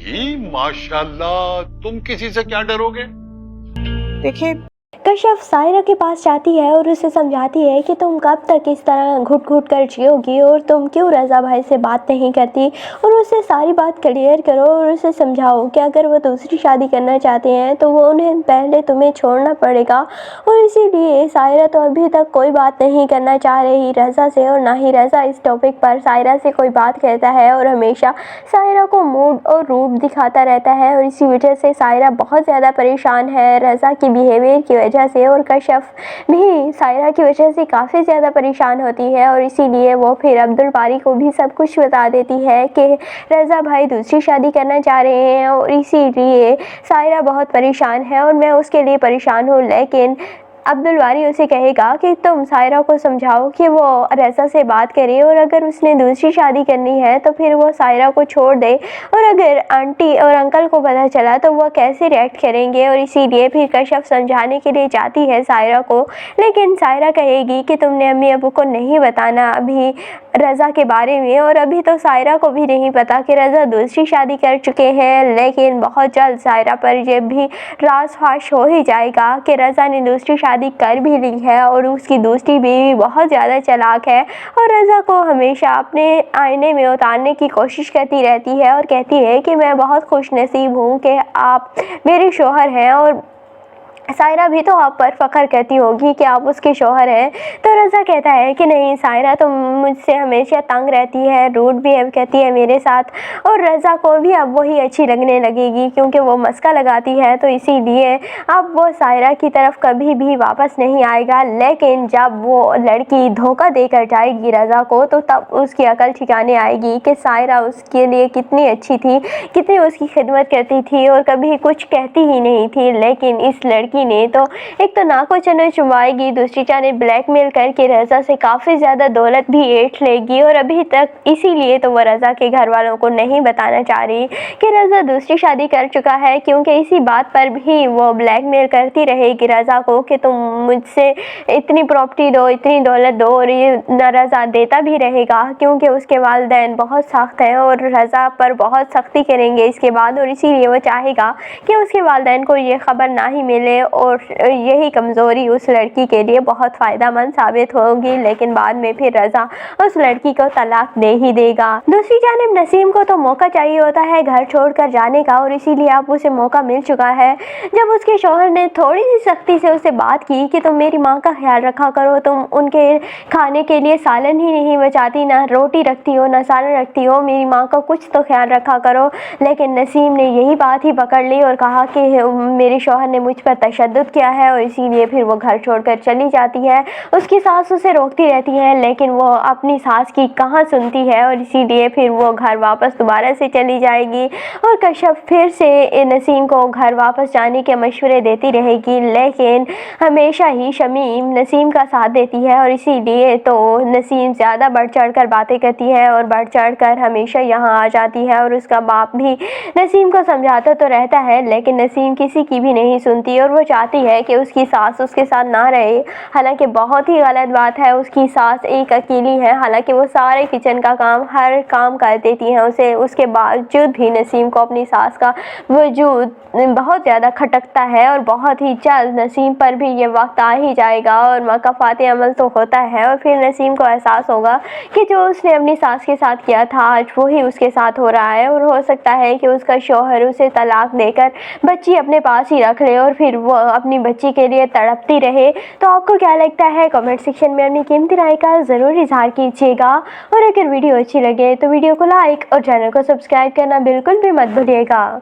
जी माशाल्लाह, तुम किसी से क्या डरोगे? देखिए, कश्यप सायरा के पास जाती है और उसे समझाती है कि तुम कब तक इस तरह घुट घुट कर जियोगी और तुम क्यों रज़ा भाई से बात नहीं करती, और उससे सारी बात क्लियर करो और उसे समझाओ कि अगर वो दूसरी शादी करना चाहते हैं तो वो उन्हें पहले तुम्हें छोड़ना पड़ेगा। और इसीलिए सायरा तो अभी तक कोई बात नहीं करना चाह रही रज़ा से, और ना ही रज़ा इस टॉपिक पर सायरा से कोई बात कहता है और हमेशा सायरा को मूड और रूप दिखाता रहता है। और इसी वजह से सायरा बहुत ज़्यादा परेशान है रज़ा की बिहेवियर की वजह से, और कश्यप भी सायरा की वजह से काफ़ी ज़्यादा परेशान होती है। और इसीलिए वो फिर अब्दुल बारी को भी सब कुछ बता देती है कि रज़ा भाई दूसरी शादी करना चाह रहे हैं, और इसीलिए सायरा बहुत परेशान है और मैं उसके लिए परेशान हूँ। लेकिन अब्दुल बारी उसे कहेगा कि तुम सायरा को समझाओ कि वो रज़ा से बात करे, और अगर उसने दूसरी शादी करनी है तो फिर वो सायरा को छोड़ दे। और अगर आंटी और अंकल को पता चला तो वो कैसे रिएक्ट करेंगे। और इसीलिए फिर कश्यप समझाने के लिए जाती है सायरा को, लेकिन सायरा कहेगी कि तुमने अम्मी अबू को नहीं बताना अभी रज़ा के बारे में, और अभी तो सायरा को भी नहीं पता कि रज़ा दूसरी शादी कर चुके हैं। लेकिन बहुत जल्द सायरा पर ये भी राज फाश हो ही जाएगा कि रज़ा ने दूसरी शादी कर भी ली है, और उसकी दूसरी बीवी बहुत ज़्यादा चालाक है और रज़ा को हमेशा अपने आईने में उतारने की कोशिश करती रहती है और कहती है कि मैं बहुत खुश नसीब हूँ कि आप मेरे शौहर हैं। और सायरा भी तो आप पर फ़ख्र करती होगी कि आप उसके शौहर हैं। तो रज़ा कहता है कि नहीं सायरा तो मुझसे हमेशा तंग रहती है, रूड बिहेव करती है मेरे साथ, और रज़ा को भी अब वही अच्छी लगने लगेगी क्योंकि वो मस्का लगाती है, तो इसीलिए अब वो सायरा की तरफ कभी भी वापस नहीं आएगा। लेकिन जब वो लड़की धोखा देकर जाएगी रज़ा को तो तब उसकी अकल ठिकाने आएगी कि सायरा उसके लिए कितनी अच्छी थी, कितनी उसकी खिदमत करती थी और कभी कुछ कहती ही नहीं थी। लेकिन इस लड़की ने तो एक तो नाको चनो चुबाएगी, दूसरी जाने ब्लैकमेल करके रज़ा से काफ़ी ज़्यादा दौलत भी ऐंठ लेगी, और अभी तक इसीलिए तो वो रज़ा के घर वालों को नहीं बताना चाह रही कि रज़ा दूसरी शादी कर चुका है, क्योंकि इसी बात पर भी वो ब्लैकमेल करती रहेगी रज़ा को कि तुम मुझसे इतनी प्रॉपर्टी दो, इतनी दौलत दो, और ये न रज़ा देता भी रहेगा क्योंकि उसके वालिदैन बहुत सख्त हैं और रज़ा पर बहुत सख्ती करेंगे इसके बाद, और इसीलिए वो चाहेगा कि उसके वालिदैन को ये ख़बर ना ही मिले, और यही कमज़ोरी उस लड़की के लिए बहुत फ़ायदा मंद साबित होगी। लेकिन बाद में फिर रज़ा उस लड़की को तलाक दे ही देगा। दूसरी जानिब नसीम को तो मौका चाहिए होता है घर छोड़कर जाने का, और इसीलिए अब उसे मौका मिल चुका है। जब उसके शौहर ने थोड़ी सी सख्ती से उससे बात की कि तुम मेरी माँ का ख्याल रखा करो, तुम उनके खाने के लिए सालन ही नहीं बचाती, ना रोटी रखती हो ना सालन रखती हो, मेरी माँ का कुछ तो ख्याल रखा करो। लेकिन नसीम ने यही बात ही पकड़ ली और कहा कि मेरे शौहर ने मुझ पर तशद्दुद किया है, और इसीलिए फिर वो घर छोड़कर चली जाती है। उसकी सास उसे रोकती रहती है लेकिन वो अपनी सास की कहाँ सुनती है, और इसीलिए फिर वो घर वापस दोबारा से चली जाएगी। और कश्यप फिर से नसीम को घर वापस जाने के मशवरे देती रहेगी, लेकिन हमेशा ही शमीम नसीम का साथ देती है, और इसीलिए तो नसीम ज़्यादा बढ़ चढ़ कर बातें करती है और बढ़ चढ़ कर हमेशा यहाँ आ जाती है। और उसका बाप भी नसीम को समझाता तो रहता है लेकिन नसीम किसी की भी नहीं सुनती, और वो चाहती है कि उसकी सास उसके साथ ना रहे। हालांकि बहुत ही गलत बात है, उसकी सास एक अकेली है, हालांकि वो सारे किचन का काम हर काम कर देती हैं उसे, उसके बावजूद भी नसीम को अपनी सास का वजूद बहुत ज़्यादा खटकता है। और बहुत ही जल्द नसीम पर भी ये वक्त आ ही जाएगा और मकाफ़ात अमल तो होता है, और फिर नसीम को एहसास होगा कि जो उसने अपनी सास के साथ किया था आज वही उसके साथ हो रहा है, और हो सकता है कि उसका शौहर उसे तलाक देकर बच्ची अपने पास ही रख ले और फिर वो अपनी बच्ची के लिए तड़पती रहे। तो आपको क्या लगता है कमेंट सेक्शन में अपनी कीमती राय का ज़रूर इजहार कीजिएगा, और अगर वीडियो अच्छी लगे तो वीडियो को लाइक और चैनल को सब्सक्राइब करना बिल्कुल भी मत भूलिएगा।